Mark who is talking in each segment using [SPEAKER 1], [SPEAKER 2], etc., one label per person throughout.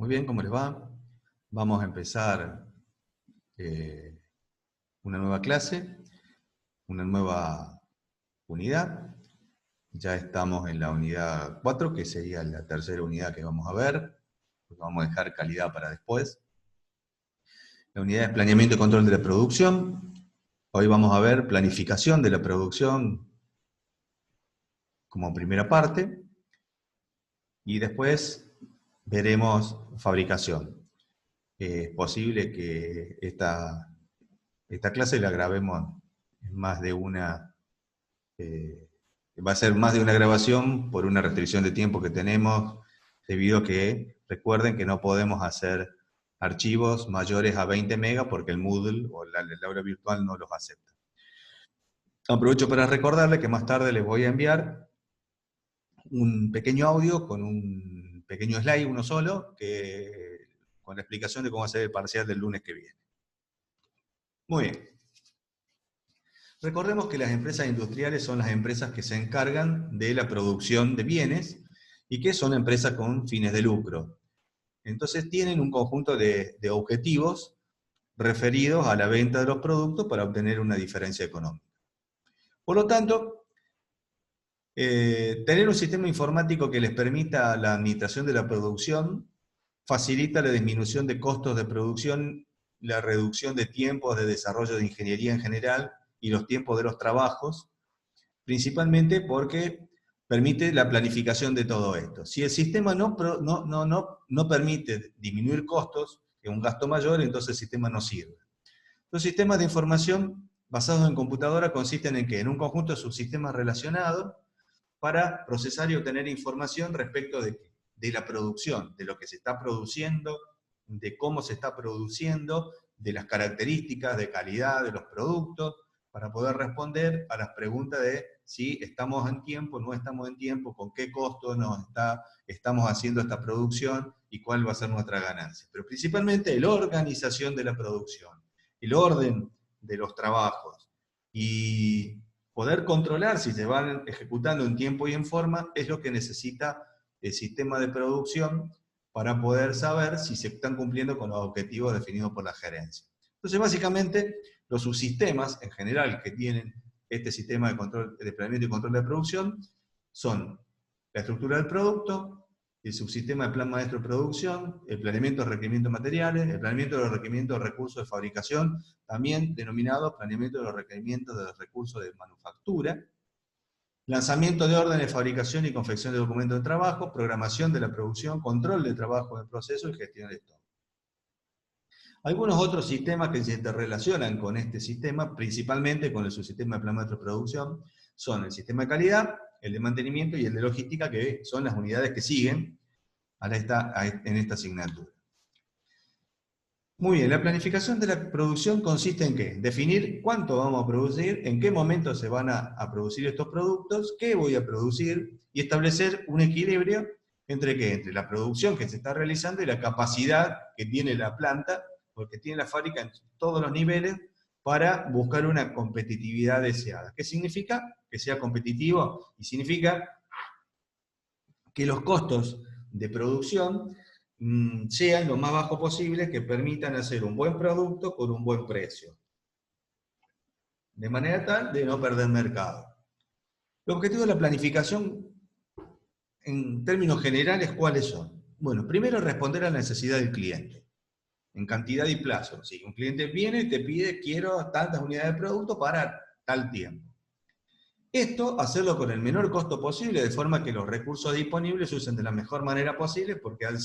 [SPEAKER 1] Muy bien, ¿cómo les va? Vamos a empezar una nueva clase, una nueva unidad. Ya estamos en la unidad 4, que sería la tercera unidad que vamos a ver. Vamos a dejar calidad para después. La unidad es planeamiento y control de la producción. Hoy vamos a ver planificación de la producción como primera parte. Y después veremos fabricación. Es posible que esta clase la grabemos en más de una, va a ser más de una grabación por una restricción de tiempo que tenemos, debido a que recuerden que no podemos hacer archivos mayores a 20 megas porque el Moodle o el aula virtual no los acepta. Aprovecho para recordarles que más tarde les voy a enviar un pequeño audio con un pequeño slide, uno solo, con la explicación de cómo hacer el parcial del lunes que viene. Muy bien. Recordemos que las empresas industriales son las empresas que se encargan de la producción de bienes y que son empresas con fines de lucro. Entonces tienen un conjunto de objetivos referidos a la venta de los productos para obtener una diferencia económica. Por lo tanto, tener un sistema informático que les permita la administración de la producción facilita la disminución de costos de producción, la reducción de tiempos de desarrollo de ingeniería en general y los tiempos de los trabajos, principalmente porque permite la planificación de todo esto. Si el sistema no permite disminuir costos, que es un gasto mayor, entonces el sistema no sirve. Los sistemas de información basados en computadora consisten en que en un conjunto de subsistemas relacionados para procesar y obtener información respecto de la producción, de lo que se está produciendo, de cómo se está produciendo, de las características de calidad de los productos, para poder responder a las preguntas de si estamos en tiempo, no estamos en tiempo, con qué costo estamos haciendo esta producción y cuál va a ser nuestra ganancia. Pero principalmente la organización de la producción, el orden de los trabajos y poder controlar si se van ejecutando en tiempo y en forma es lo que necesita el sistema de producción para poder saber si se están cumpliendo con los objetivos definidos por la gerencia. Entonces, básicamente, los subsistemas en general que tienen este sistema de control, de planeamiento y control de producción son la estructura del producto, el subsistema de plan maestro de producción, el planeamiento de requerimientos materiales, el planeamiento de los requerimientos de recursos de fabricación, también denominado planeamiento de los requerimientos de los recursos de manufactura, lanzamiento de órdenes de fabricación y confección de documentos de trabajo, programación de la producción, control del trabajo del proceso y gestión de stock. Algunos otros sistemas que se interrelacionan con este sistema, principalmente con el subsistema de plan maestro de producción, son el sistema de calidad, el de mantenimiento y el de logística, que son las unidades que siguen en esta asignatura. Muy bien, la planificación de la producción consiste en ¿qué? Definir cuánto vamos a producir, en qué momento se van a producir estos productos, qué voy a producir, y establecer un equilibrio entre ¿qué? Entre la producción que se está realizando y la capacidad que tiene la planta, porque tiene la fábrica en todos los niveles, para buscar una competitividad deseada. ¿Qué significa? Que sea competitivo, y significa que los costos de producción sean lo más bajos posible, que permitan hacer un buen producto con un buen precio. De manera tal de no perder mercado. Los objetivos de la planificación, en términos generales, ¿cuáles son? Bueno, primero responder a la necesidad del cliente, en cantidad y plazo. Si un cliente viene y te pide, quiero tantas unidades de producto para tal tiempo. Esto, hacerlo con el menor costo posible, de forma que los recursos disponibles se usen de la mejor manera posible, porque al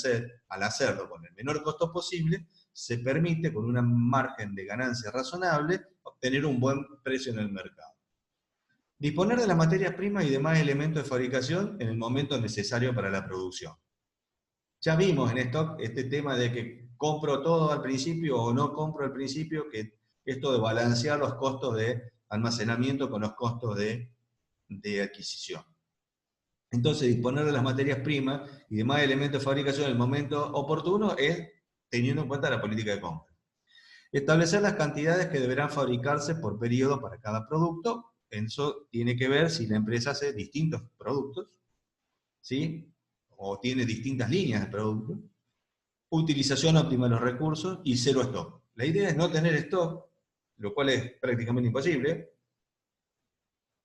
[SPEAKER 1] hacerlo con el menor costo posible, se permite, con un margen de ganancia razonable, obtener un buen precio en el mercado. Disponer de las materias primas y demás elementos de fabricación en el momento necesario para la producción. Ya vimos en esto este tema de que compro todo al principio o no compro al principio, que esto de balancear los costos de almacenamiento con los costos de adquisición. Entonces, disponer de las materias primas y demás elementos de fabricación en el momento oportuno es teniendo en cuenta la política de compra. Establecer las cantidades que deberán fabricarse por periodo para cada producto. Eso tiene que ver si la empresa hace distintos productos, ¿sí? O tiene distintas líneas de productos. utilización óptima de los recursos y cero stock. La idea es no tener stock, lo cual es prácticamente imposible.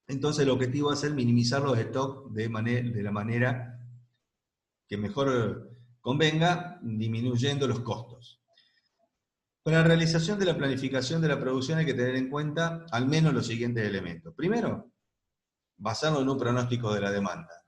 [SPEAKER 1] Entonces el objetivo va a ser minimizar los stocks de la manera que mejor convenga, disminuyendo los costos. Para la realización de la planificación de la producción hay que tener en cuenta al menos los siguientes elementos. Primero, basarlo en un pronóstico de la demanda.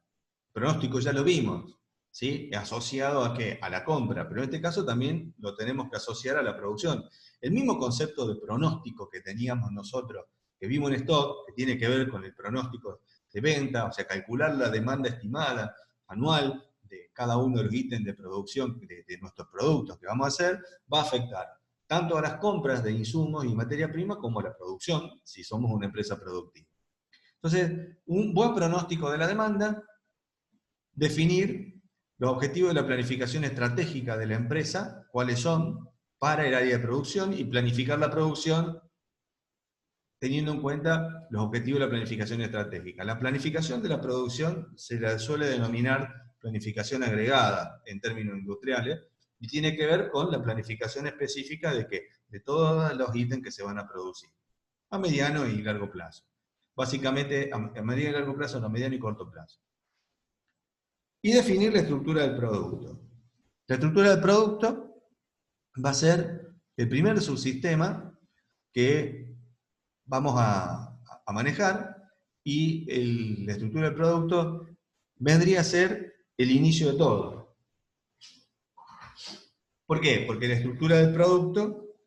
[SPEAKER 1] Pronóstico ya lo vimos, ¿sí? Asociado a ¿qué? A la compra, pero en este caso también lo tenemos que asociar a la producción. El mismo concepto de pronóstico que teníamos nosotros, que vimos en stock, que tiene que ver con el pronóstico de venta, o sea, calcular la demanda estimada anual de cada uno de los ítems de producción de nuestros productos que vamos a hacer, va a afectar tanto a las compras de insumos y materia prima como a la producción, si somos una empresa productiva. Entonces, un buen pronóstico de la demanda, definir los objetivos de la planificación estratégica de la empresa, cuáles son para el área de producción, y planificar la producción teniendo en cuenta los objetivos de la planificación estratégica. La planificación de la producción se la suele denominar planificación agregada en términos industriales, y tiene que ver con la planificación específica de todos los ítems que se van a producir, a mediano y largo plazo. Básicamente, a mediano y largo plazo, no, a mediano y corto plazo. Y definir la estructura del producto. La estructura del producto va a ser el primer subsistema que vamos a manejar, y la estructura del producto vendría a ser el inicio de todo. ¿Por qué? Porque la estructura del producto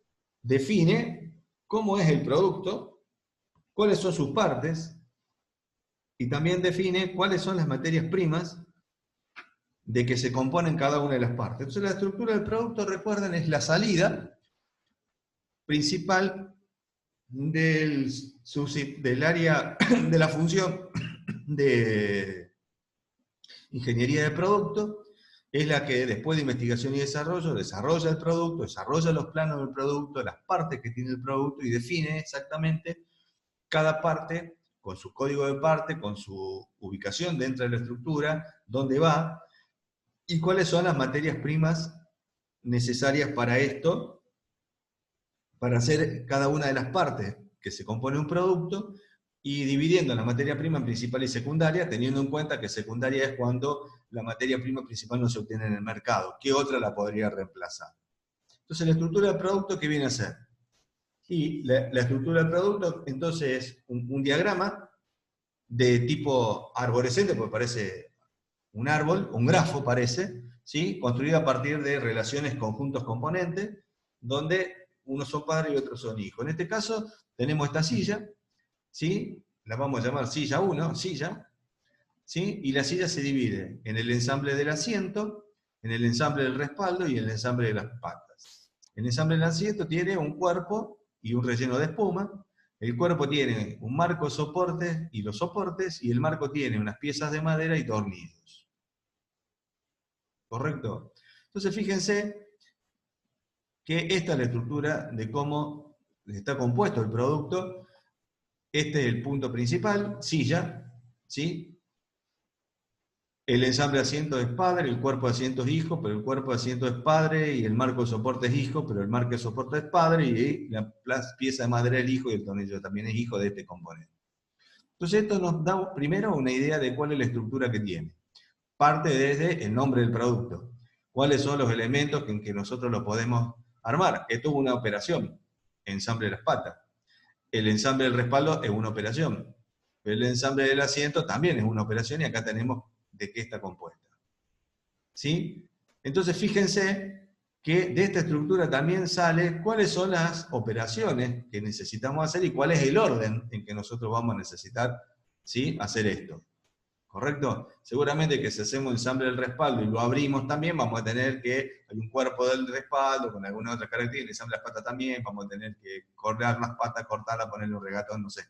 [SPEAKER 1] define cómo es el producto, cuáles son sus partes, y también define cuáles son las materias primas de que se componen cada una de las partes. Entonces la estructura del producto, recuerden, es la salida principal del área de la función de ingeniería de producto, es la que después de investigación y desarrollo desarrolla el producto, desarrolla los planos del producto, las partes que tiene el producto, y define exactamente cada parte con su código de parte, con su ubicación dentro de la estructura, dónde va, y cuáles son las materias primas necesarias para esto, para hacer cada una de las partes que se compone un producto, y dividiendo la materia prima en principal y secundaria, teniendo en cuenta que secundaria es cuando la materia prima principal no se obtiene en el mercado. ¿Qué otra la podría reemplazar? Entonces, la estructura del producto, ¿qué viene a ser? Y la estructura del producto, entonces, es un diagrama de tipo arborescente, porque parece un árbol, un grafo parece, ¿sí? Construido a partir de relaciones conjuntos-componentes, donde unos son padres y otros son hijos. En este caso, tenemos esta silla, ¿sí? La vamos a llamar silla 1, silla, ¿sí? Y la silla se divide en el ensamble del asiento, en el ensamble del respaldo y en el ensamble de las patas. El ensamble del asiento tiene un cuerpo y un relleno de espuma. El cuerpo tiene un marco soporte y los soportes, y el marco tiene unas piezas de madera y tornillos. ¿Correcto? Entonces fíjense que esta es la estructura de cómo está compuesto el producto. Este es el punto principal, silla, ¿sí? El ensamble de asiento es padre, el cuerpo de asiento es hijo, pero el cuerpo de asiento es padre, y el marco de soporte es hijo, pero el marco de soporte es padre, y la pieza de madera es el hijo, y el tornillo también es hijo de este componente. Entonces esto nos da primero una idea de cuál es la estructura que tiene. Parte desde el nombre del producto. ¿Cuáles son los elementos en que nosotros lo podemos armar? Esto es una operación, ensamble de las patas. El ensamble del respaldo es una operación. El ensamble del asiento también es una operación, y acá tenemos de qué está compuesta. ¿Sí? Entonces fíjense que de esta estructura también sale cuáles son las operaciones que necesitamos hacer y cuál es el orden en que nosotros vamos a necesitar, ¿sí?, hacer esto. ¿Correcto? Seguramente que si hacemos ensamble del respaldo y lo abrimos también, vamos a tener que, hay un cuerpo del respaldo con alguna otra característica, el ensamble de las patas también, vamos a tener que cortar las patas, cortarlas, ponerle un regatón, no sé.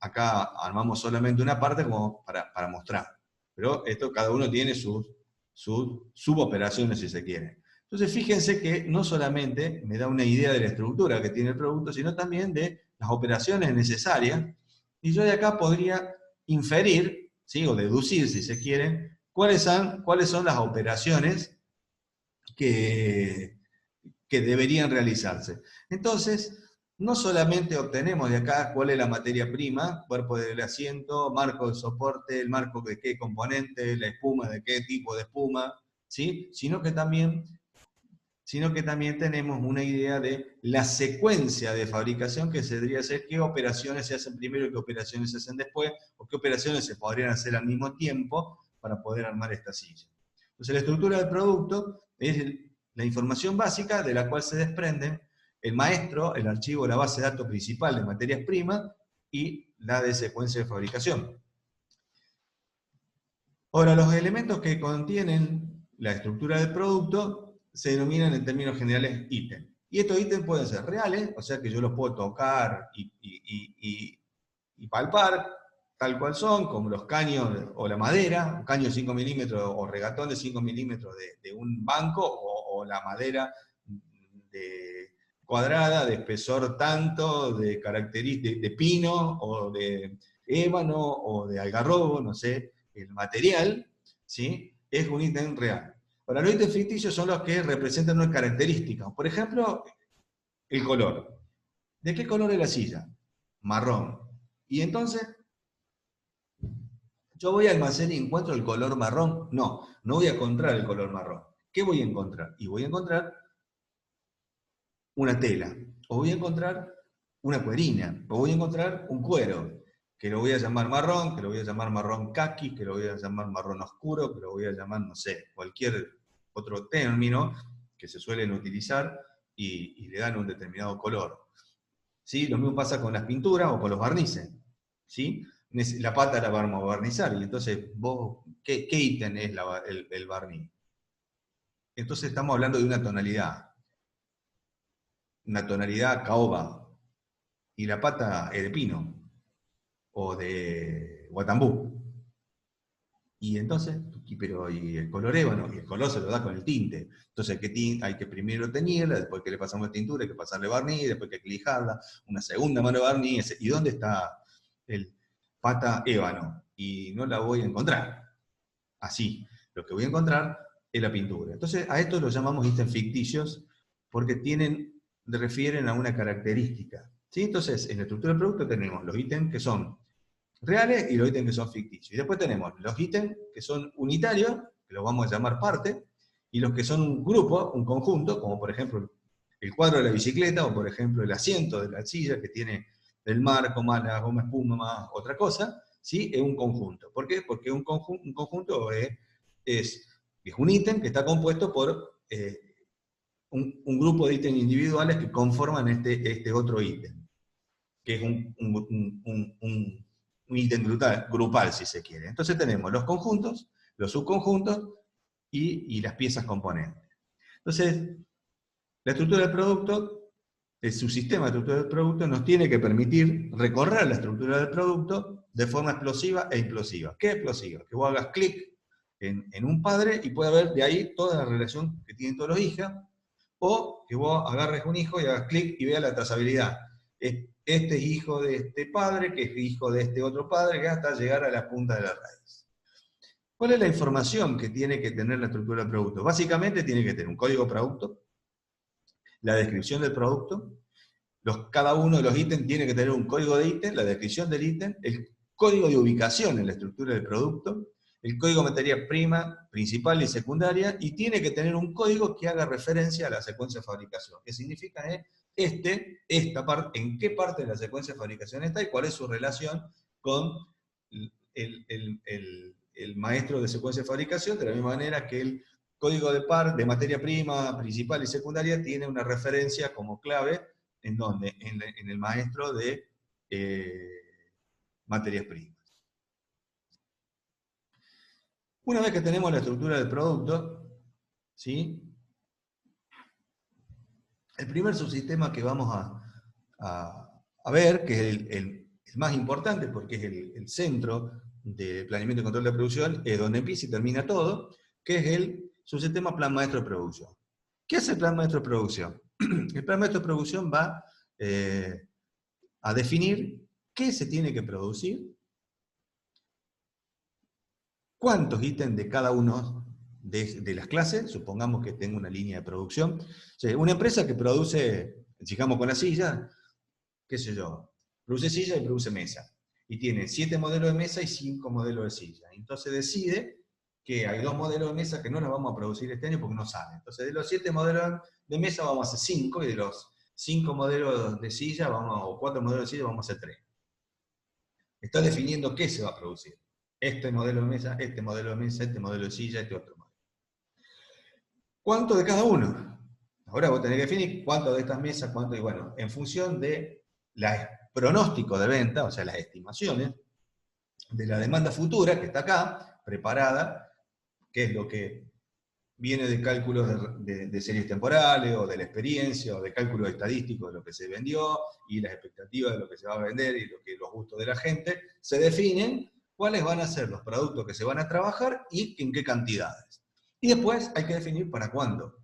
[SPEAKER 1] Acá armamos solamente una parte como para mostrar. Pero esto, cada uno tiene sus suboperaciones, si se quiere. Entonces fíjense que no solamente me da una idea de la estructura que tiene el producto, sino también de las operaciones necesarias, y yo de acá podría inferir, ¿sí?, o deducir, si se quiere, cuáles son las operaciones que, que deberían realizarse. Entonces, no solamente obtenemos de acá cuál es la materia prima, cuerpo del asiento, marco de soporte, el marco de qué componente, la espuma de qué tipo de espuma, ¿sí? Sino que también tenemos una idea de la secuencia de fabricación que se debería hacer, qué operaciones se hacen primero y qué operaciones se hacen después, o qué operaciones se podrían hacer al mismo tiempo para poder armar esta silla. Entonces la estructura del producto es la información básica de la cual se desprenden el maestro, el archivo, la base de datos principal de materias primas y la de secuencia de fabricación. Ahora, los elementos que contienen la estructura del producto se denominan en términos generales ítems. Y estos ítems pueden ser reales, o sea que yo los puedo tocar y palpar, tal cual son, como los caños o la madera, un caño de 5 milímetros o regatón de 5 milímetros de un banco, o la madera cuadrada, de espesor tanto, de características de pino, o de ébano, o de algarrobo, no sé, el material, ¿sí? Es un ítem real. Ahora, los ítems ficticios son los que representan unas características. Por ejemplo, el color. ¿De qué color es la silla? Marrón. Y entonces, ¿yo voy al almacén y encuentro el color marrón? No, no voy a encontrar el color marrón. ¿Qué voy a encontrar? Y voy a encontrar una tela, o voy a encontrar una cuerina, o voy a encontrar un cuero, que lo voy a llamar marrón, que lo voy a llamar marrón caqui, que lo voy a llamar marrón oscuro, que lo voy a llamar, no sé, cualquier otro término que se suelen utilizar y le dan un determinado color. ¿Sí? Lo mismo pasa con las pinturas o con los barnices. ¿Sí? La pata la vamos a barnizar, y entonces vos, ¿qué ítem es el barniz? Entonces estamos hablando de una tonalidad caoba, y la pata es de pino, o de guatambú. Y entonces, pero y el color ébano, y el color se lo da con el tinte. Entonces hay que primero teñirla, después que le pasamos tintura, hay que pasarle barniz, después que hay que lijarla, una segunda mano de barniz. ¿Y dónde está el pata ébano? Y no la voy a encontrar. Así, lo que voy a encontrar es la pintura. Entonces, a esto lo llamamos ítems ficticios, porque refieren a una característica. ¿Sí? Entonces, en la estructura del producto tenemos los ítems que son reales y los ítems que son ficticios. Y después tenemos los ítems que son unitarios, que los vamos a llamar parte, y los que son un grupo, un conjunto, como por ejemplo el cuadro de la bicicleta, o por ejemplo el asiento de la silla, que tiene el marco más la goma espuma más otra cosa, ¿sí? Es un conjunto. ¿Por qué? Porque un conjunto es un ítem que está compuesto por un grupo de ítems individuales que conforman este otro ítem, que es un ítem grupal, si se quiere. Entonces tenemos los conjuntos, los subconjuntos y las piezas componentes. Entonces, la estructura del producto, el subsistema de estructura del producto, nos tiene que permitir recorrer la estructura del producto de forma explosiva e implosiva. ¿Qué es explosiva? Que vos hagas clic en un padre y pueda ver de ahí toda la relación que tienen todos los hijos, o que vos agarres un hijo y hagas clic y veas la trazabilidad. Este es hijo de este padre, que es hijo de este otro padre, que hasta llegar a la punta de la raíz. ¿Cuál es la información que tiene que tener la estructura del producto? Básicamente tiene que tener un código producto, la descripción del producto, cada uno de los ítems tiene que tener un código de ítem, la descripción del ítem, el código de ubicación en la estructura del producto, el código de materia prima principal y secundaria, y tiene que tener un código que haga referencia a la secuencia de fabricación. ¿Qué significa? Esta parte, en qué parte de la secuencia de fabricación está y cuál es su relación con el maestro de secuencia de fabricación, de la misma manera que el código de materia prima principal y secundaria tiene una referencia como clave ¿en dónde? En el maestro de materias primas. Una vez que tenemos la estructura del producto, ¿sí? El primer subsistema que vamos a ver, que es el más importante porque es el centro de planeamiento y control de producción, es donde empieza y termina todo, que es el subsistema plan maestro de producción. ¿Qué hace el plan maestro de producción? El plan maestro de producción va a definir qué se tiene que producir, cuántos ítems de cada uno de las clases, supongamos que tengo una línea de producción. O sea, una empresa que produce, sigamos con la silla, qué sé yo, produce silla y produce mesa. Y tiene 7 modelos de mesa y 5 modelos de silla. Entonces decide que hay 2 modelos de mesa que no los vamos a producir este año porque no salen. Entonces de los 7 modelos de mesa vamos a hacer 5, y de los 5 modelos de silla, o 4 modelos de silla, vamos a hacer 3. Está definiendo qué se va a producir. Este modelo de mesa, este modelo de mesa, este modelo de silla, este otro modelo. ¿Cuánto de cada uno? Ahora vos tenés que definir cuánto de estas mesas, cuánto, y bueno, en función de los pronósticos de venta, o sea, las estimaciones de la demanda futura, que está acá, preparada, que es lo que viene de cálculos de series temporales, o de la experiencia, o de cálculos estadísticos de lo que se vendió, y las expectativas de lo que se va a vender, y los gustos de la gente, se definen cuáles van a ser los productos que se van a trabajar y en qué cantidades. Y después hay que definir para cuándo.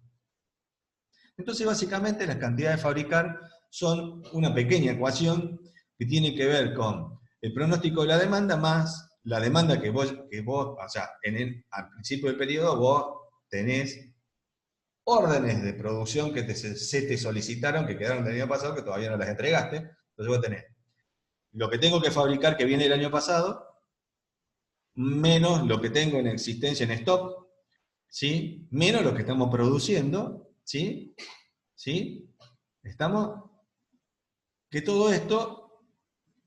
[SPEAKER 1] Entonces, básicamente, las cantidades de fabricar son una pequeña ecuación que tiene que ver con el pronóstico de la demanda más la demanda que vos o sea, al principio del periodo vos tenés órdenes de producción que se te solicitaron, que quedaron del año pasado, que todavía no las entregaste. Entonces vos tenés lo que tengo que fabricar que viene del año pasado, menos lo que tengo en existencia en stock, ¿sí? Menos lo que estamos produciendo, ¿sí? ¿Sí? ¿Estamos? Que todo esto,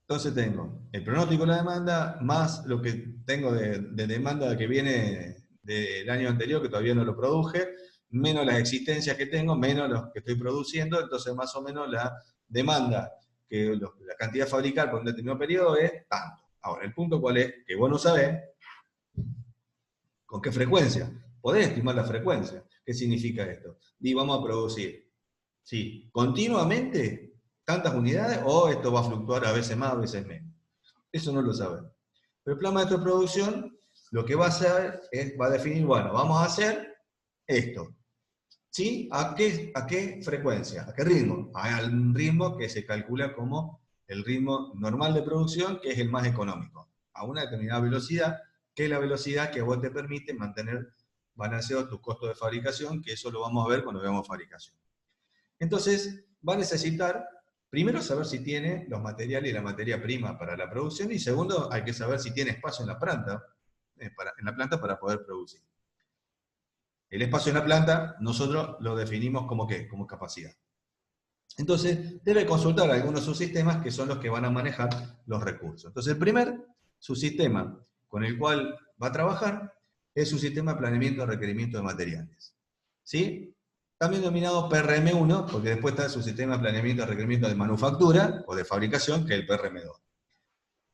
[SPEAKER 1] entonces tengo el pronóstico de la demanda, más lo que tengo de demanda que viene del año anterior, que todavía no lo produje, menos las existencias que tengo, menos los que estoy produciendo, entonces más o menos la demanda, la cantidad a fabricar por un determinado periodo es tanto. Ahora, el punto cuál es, que vos no sabés con qué frecuencia. Podés estimar la frecuencia. ¿Qué significa esto? Y vamos a producir, ¿sí?, continuamente tantas unidades, o esto va a fluctuar a veces más, a veces menos. Eso no lo sabemos. Pero el plan maestro de producción lo que va a hacer es, va a definir, bueno, vamos a hacer esto. ¿Sí? ¿A qué frecuencia? ¿A qué ritmo? Al ritmo que se calcula como el ritmo normal de producción, que es el más económico. A una determinada velocidad, que es la velocidad que a vos te permite mantener balanceados tus costos de fabricación, que eso lo vamos a ver cuando veamos fabricación. Entonces, va a necesitar, primero, saber si tiene los materiales y la materia prima para la producción, y segundo, hay que saber si tiene espacio en la planta, para poder producir. El espacio en la planta, nosotros lo definimos como ¿qué? Como capacidad. Entonces, debe consultar algunos subsistemas que son los que van a manejar los recursos. Entonces, el primer subsistema con el cual va a trabajar es su sistema de planeamiento de requerimiento de materiales. ¿Sí? También denominado PRM1, porque después está su sistema de planeamiento de requerimiento de manufactura o de fabricación, que es el PRM2.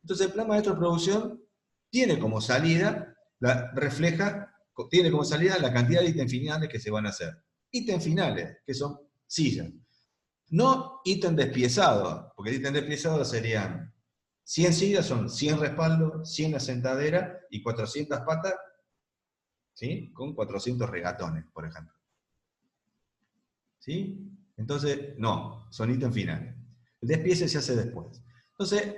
[SPEAKER 1] Entonces, el plan maestro de producción tiene como salida, tiene como salida la cantidad de ítems finales que se van a hacer. Ítems finales, que son sillas. No ítem despiezado, porque ítem despiezado serían 100 sillas, son 100 respaldos, 100 asentaderas y 400 patas, ¿sí?, con 400 regatones, por ejemplo. ¿Sí? Entonces, no, son ítems finales. El despiece se hace después. Entonces,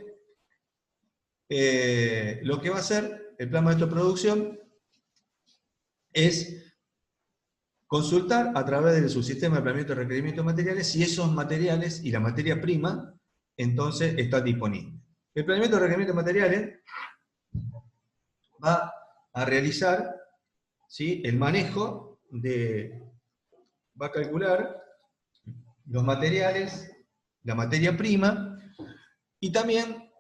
[SPEAKER 1] lo que va a hacer el plan maestro de producción es consultar a través de su sistema de planeamiento de requerimiento de materiales si esos materiales y la materia prima entonces están disponibles. El planeamiento de requerimiento de materiales va a realizar, ¿sí?, el manejo va a calcular los materiales, la materia prima, y también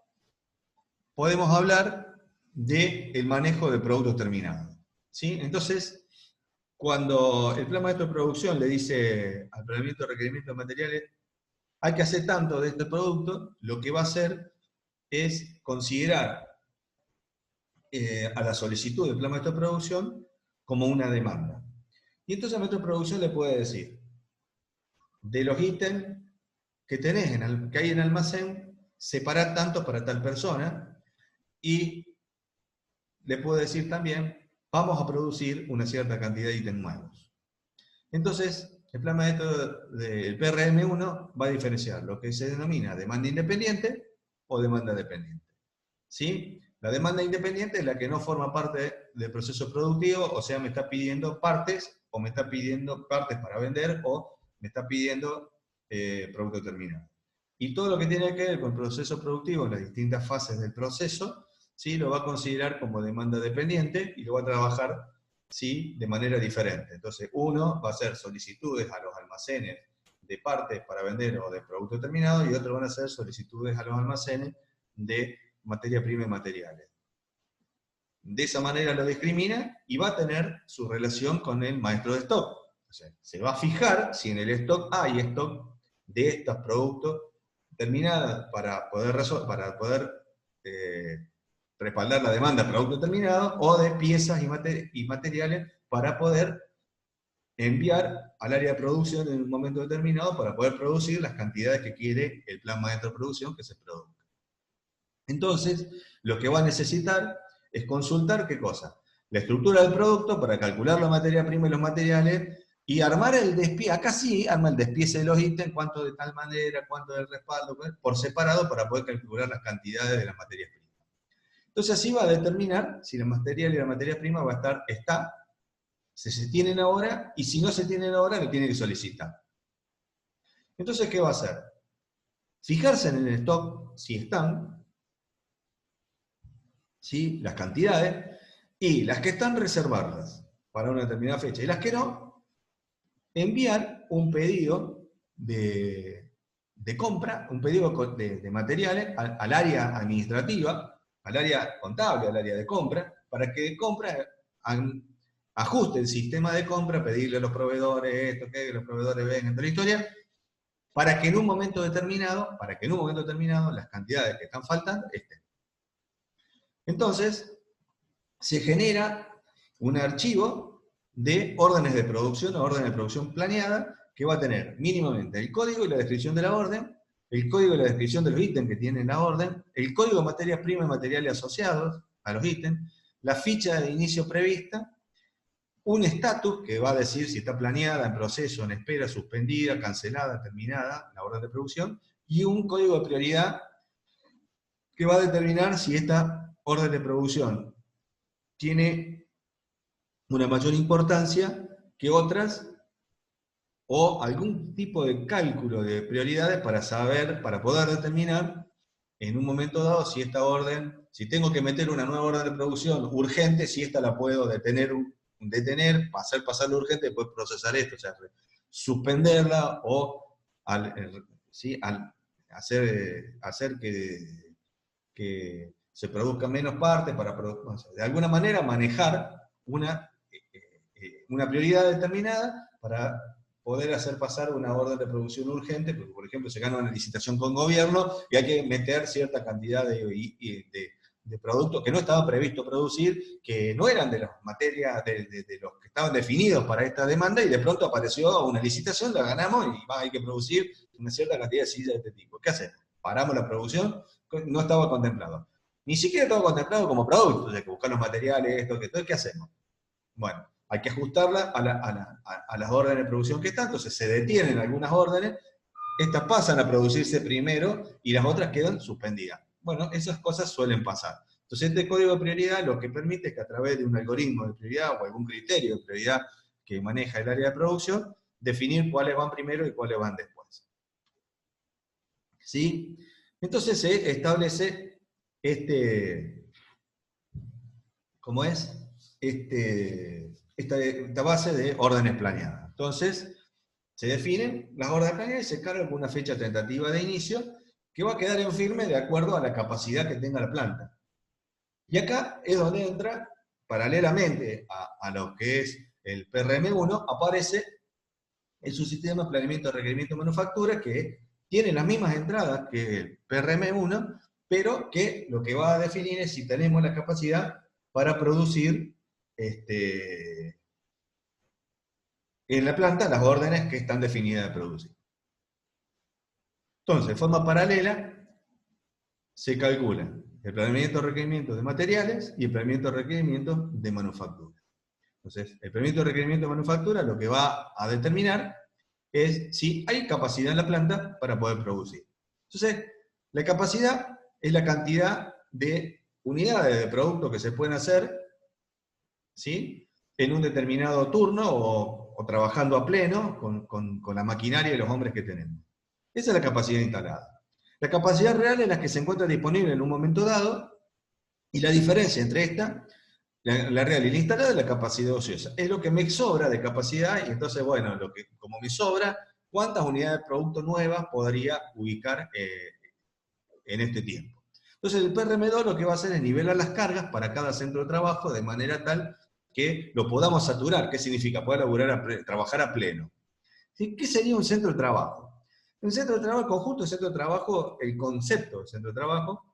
[SPEAKER 1] podemos hablar del manejo de productos terminados. ¿Sí? Entonces, cuando el plan maestro de producción le dice al planeamiento de requerimiento de materiales, hay que hacer tanto de este producto, lo que va a hacer es considerar a la solicitud del plan maestro de producción como una demanda. Y entonces el maestro de producción le puede decir, de los ítems que tenés, que hay en almacén, separá tanto para tal persona, y le puede decir también, vamos a producir una cierta cantidad de ítems nuevos. Entonces, el plan maestro del PRM1 va a diferenciar lo que se denomina demanda independiente o demanda dependiente. ¿Sí? La demanda independiente es la que no forma parte del proceso productivo, o sea, me está pidiendo partes, o me está pidiendo partes para vender, o me está pidiendo producto terminado. Y todo lo que tiene que ver con el proceso productivo en las distintas fases del proceso, ¿sí? Lo va a considerar como demanda dependiente y lo va a trabajar, ¿sí? De manera diferente. Entonces, uno va a hacer solicitudes a los almacenes de partes para vender o de producto terminado, y otros van a hacer solicitudes a los almacenes de materia prima y materiales. De esa manera lo discrimina y va a tener su relación con el maestro de stock. O sea, se va a fijar si en el stock hay stock de estos productos terminados para poder respaldar la demanda de producto terminado, o de piezas y materiales para poder enviar al área de producción en un momento determinado para poder producir las cantidades que quiere el plan maestro de producción que se produzca. Entonces, lo que va a necesitar es consultar ¿qué cosa? La estructura del producto para calcular la materia prima y los materiales y armar el despiece. Acá sí arma el despiece de los ítems, cuánto de tal manera, cuánto del respaldo, por separado para poder calcular las cantidades de las materias primas. Entonces así va a determinar si el material y la materia prima va a estar, si se tienen ahora, y si no se tienen ahora, lo tiene que solicitar. Entonces, ¿qué va a hacer? Fijarse en el stock, si están, ¿sí? Las cantidades, y las que están reservarlas para una determinada fecha, y las que no, enviar un pedido de compra, un pedido de materiales al área administrativa, al área contable, al área de compra, para que de compra ajuste el sistema de compra, pedirle a los proveedores esto, que los proveedores vengan de la historia, para que en un momento determinado, las cantidades que están faltando estén. Entonces, se genera un archivo de órdenes de producción o órdenes de producción planeada que va a tener mínimamente el código y la descripción de la orden, el código y la descripción de los ítems que tiene la orden, el código de materias primas y materiales asociados a los ítems, la ficha de inicio prevista, un estatus que va a decir si está planeada, en proceso, en espera, suspendida, cancelada, terminada, la orden de producción, y un código de prioridad que va a determinar si esta orden de producción tiene una mayor importancia que otras, o algún tipo de cálculo de prioridades para saber, para poder determinar en un momento dado si esta orden, si tengo que meter una nueva orden de producción urgente, si esta la puedo detener, hacer pasar lo urgente y después procesar esto, o sea, suspenderla o ¿sí? al hacer que se produzcan menos partes, de alguna manera manejar una prioridad determinada para poder hacer pasar una orden de producción urgente, porque por ejemplo se gana una licitación con gobierno y hay que meter cierta cantidad de productos que no estaba previsto producir, que no eran de las materias, de los que estaban definidos para esta demanda, y de pronto apareció una licitación, la ganamos y hay que producir una cierta cantidad de sillas de este tipo. ¿Qué hacemos? ¿Paramos la producción? No estaba contemplado. Ni siquiera estaba contemplado como producto, hay que buscar los materiales, esto, que todo, ¿qué hacemos? Bueno, hay que ajustarla a las órdenes de producción que están, entonces se detienen algunas órdenes, estas pasan a producirse primero y las otras quedan suspendidas. Bueno, esas cosas suelen pasar. Entonces este código de prioridad lo que permite es que a través de un algoritmo de prioridad o algún criterio de prioridad que maneja el área de producción, definir cuáles van primero y cuáles van después. ¿Sí? Entonces se establece ¿cómo es? Esta base de órdenes planeadas. Entonces, se definen las órdenes planeadas y se carga con una fecha tentativa de inicio que va a quedar en firme de acuerdo a la capacidad que tenga la planta. Y acá es donde entra, paralelamente a lo que es el PRM1, aparece el subsistema de planeamiento de requerimiento de manufactura, que tiene las mismas entradas que el PRM1, pero que lo que va a definir es si tenemos la capacidad para producir en la planta las órdenes que están definidas de producir. Entonces, de forma paralela, se calcula el planeamiento de requerimientos de materiales y el planeamiento de requerimientos de manufactura. Entonces, el planeamiento de requerimientos de manufactura lo que va a determinar es si hay capacidad en la planta para poder producir. Entonces, la capacidad es la cantidad de unidades de producto que se pueden hacer, ¿sí?, en un determinado turno o trabajando a pleno con la maquinaria y los hombres que tenemos. Esa es la capacidad instalada. La capacidad real es la que se encuentra disponible en un momento dado, y la diferencia entre esta, la real y la instalada, es la capacidad ociosa. Es lo que me sobra de capacidad, y entonces, bueno, como me sobra, ¿cuántas unidades de producto nuevas podría ubicar en este tiempo? Entonces el PRM2 lo que va a hacer es nivelar las cargas para cada centro de trabajo de manera tal que lo podamos saturar. ¿Qué significa? Poder trabajar a pleno. ¿Qué sería un centro de trabajo? Un centro de trabajo, el conjunto de centro de trabajo, el concepto de centro de trabajo,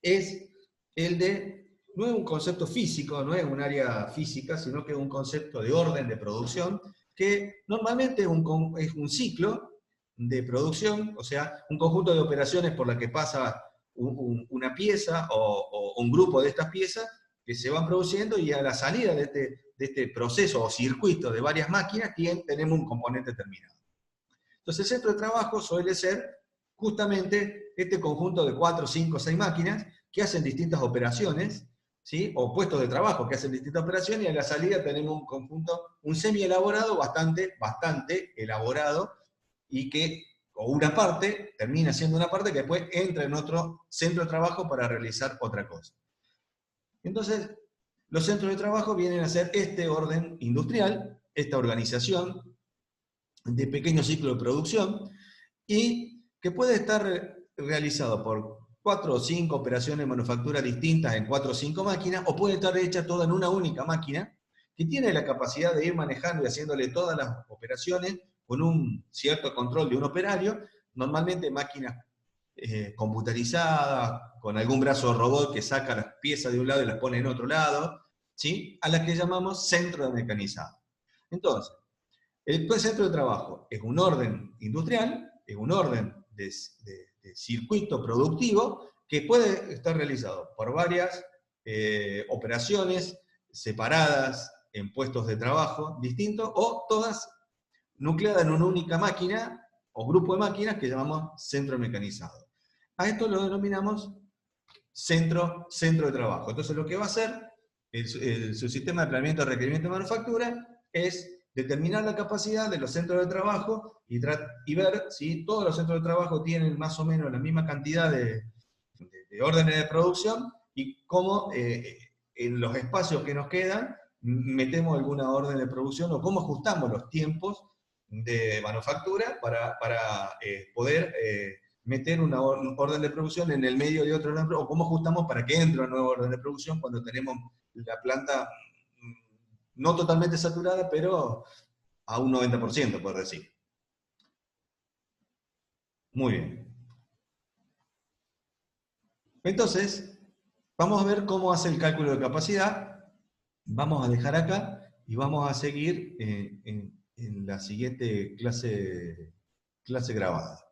[SPEAKER 1] es el de, no es un concepto físico, no es un área física, sino que es un concepto de orden de producción, que normalmente es un ciclo de producción, o sea, un conjunto de operaciones por la que pasa una pieza o un grupo de estas piezas que se van produciendo, y a la salida de este proceso o circuito de varias máquinas tenemos un componente terminado. Entonces el centro de trabajo suele ser justamente este conjunto de 4, 5, 6 máquinas que hacen distintas operaciones, ¿sí?, o puestos de trabajo que hacen distintas operaciones, y a la salida tenemos un conjunto, un semi-elaborado bastante elaborado, y que, o una parte, termina siendo una parte que después entra en otro centro de trabajo para realizar otra cosa. Entonces, los centros de trabajo vienen a ser este orden industrial, esta organización de pequeño ciclo de producción, y que puede estar realizado por 4 o 5 operaciones de manufactura distintas en 4 o 5 máquinas, o puede estar hecha toda en una única máquina, que tiene la capacidad de ir manejando y haciéndole todas las operaciones con un cierto control de un operario, normalmente máquinas computarizadas, con algún brazo robot que saca las piezas de un lado y las pone en otro lado, ¿sí?, a las que llamamos centro de mecanizado. Entonces, el centro de trabajo es un orden industrial, es un orden de circuito productivo que puede estar realizado por varias operaciones separadas en puestos de trabajo distintos, o todas nucleadas en una única máquina o grupo de máquinas que llamamos centro mecanizado. A esto lo denominamos centro de trabajo. Entonces lo que va a hacer su sistema de planeamiento de requerimiento de manufactura es determinar la capacidad de los centros de trabajo y ver si todos los centros de trabajo tienen más o menos la misma cantidad de órdenes de producción, y cómo en los espacios que nos quedan metemos alguna orden de producción, o cómo ajustamos los tiempos de manufactura para poder meter una orden de producción en el medio de otra, o cómo ajustamos para que entre una nueva orden de producción cuando tenemos la planta no totalmente saturada, pero a un 90%, por decir. Muy bien. Entonces, vamos a ver cómo hace el cálculo de capacidad. Vamos a dejar acá y vamos a seguir en la siguiente clase grabada.